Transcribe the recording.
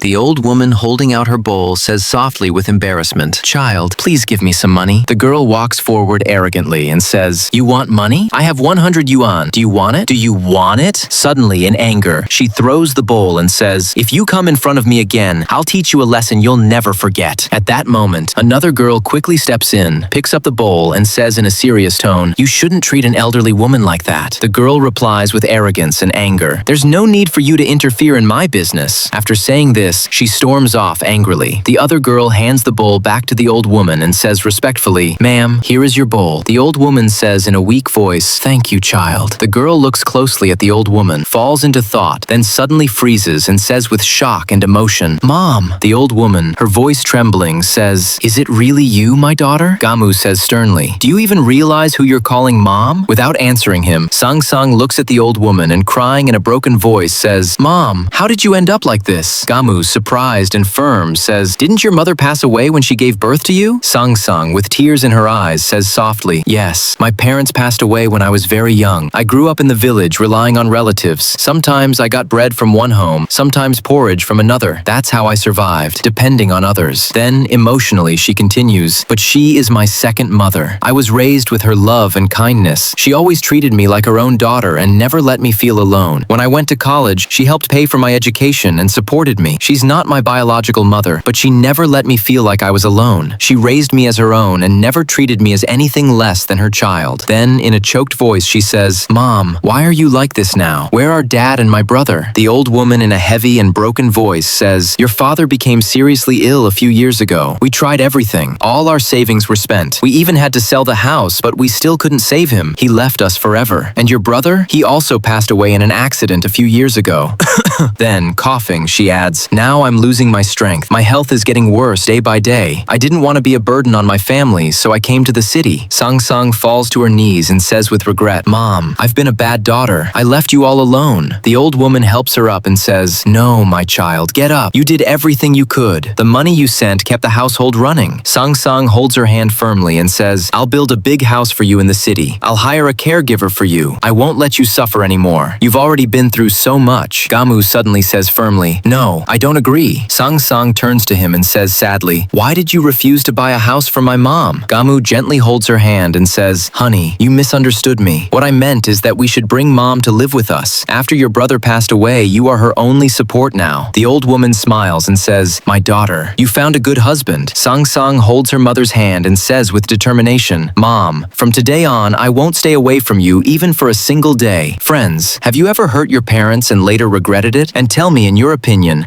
The old woman holding out her bowl says softly with embarrassment, "Child, please give me some money." The girl walks forward arrogantly and says, "You want money? I have 100 yuan. Do you want it? Do you want it?" Suddenly, in anger, she throws the bowl and says, "If you come in front of me again, I'll teach you a lesson you'll never forget." At that moment, another girl quickly steps in, picks up the bowl, and says in a serious tone, "You shouldn't treat an elderly woman like that." The girl replies with arrogance and anger, "There's no need for you to interfere in my business." After saying this, she storms off angrily. The other girl hands the bowl back to the old woman and says respectfully, "Ma'am, here is your bowl." The old woman says in a weak voice, "Thank you, child." The girl looks closely at the old woman, falls into thought, then suddenly freezes and says with shock and emotion, "Mom." The old woman, her voice trembling, says, "Is it really you, my daughter?" Gamu says sternly, "Do you even realize who you're calling mom?" Without answering him, Sang looks at the old woman and crying in a broken voice says, "Mom, how did you end up like this?" Gamu, surprised and firm, says, "Didn't your mother pass away when she gave birth to you?" Sang, with tears in her eyes, says softly, "Yes, my parents passed away when I was very young. I grew up in the village relying on relatives. Sometimes I got bread from one home, sometimes porridge from another. That's how I survived, depending on others." Then, emotionally, she continues, "But she is my second mother. I was raised with her love and kindness. She always treated me like her own daughter and never let me feel alone. When I went to college, she helped pay for my education and supported me. She's not my biological mother, but she never let me feel like I was alone. She raised me as her own and never treated me as anything less than her child." Then, in a choked voice, she says, "Mom, why are you like this now? Where are Dad and my brother?" The old woman, in a heavy and broken voice, says, "Your father became seriously ill a few years ago. We tried everything. All our savings were spent. We even had to sell the house, but we still couldn't save him. He left us forever. And your brother? He also passed away in an accident a few years ago." Then, coughing, she adds, "Now I'm losing my strength. My health is getting worse day by day. I didn't want to be a burden on my family, so I came to the city." Sang falls to her knees and says with regret, "Mom, I've been a bad daughter. I left you all alone." The old woman helps her up and says, "No, my child, get up. You did everything you could. The money you sent kept the household running." Sang holds her hand firmly and says, "I'll build a big house for you in the city. I'll hire a caregiver for you. I won't let you suffer anymore. You've already been through so much." Gamu suddenly says firmly, "No, I don't agree." Sang turns to him and says sadly, "Why did you refuse to buy a house for my mom?" Gamu gently holds her hand and says, "Honey, you misunderstood me. What I meant is that we should bring mom to live with us. After your brother passed away, you are her only support now." The old woman smiles and says, "My daughter, you found a good husband." Sang holds her mother's hand and says with determination, "Mom, from today on, I won't stay away from you even for a single day." Friends, have you ever hurt your parents and later regretted it? And tell me, in your opinion,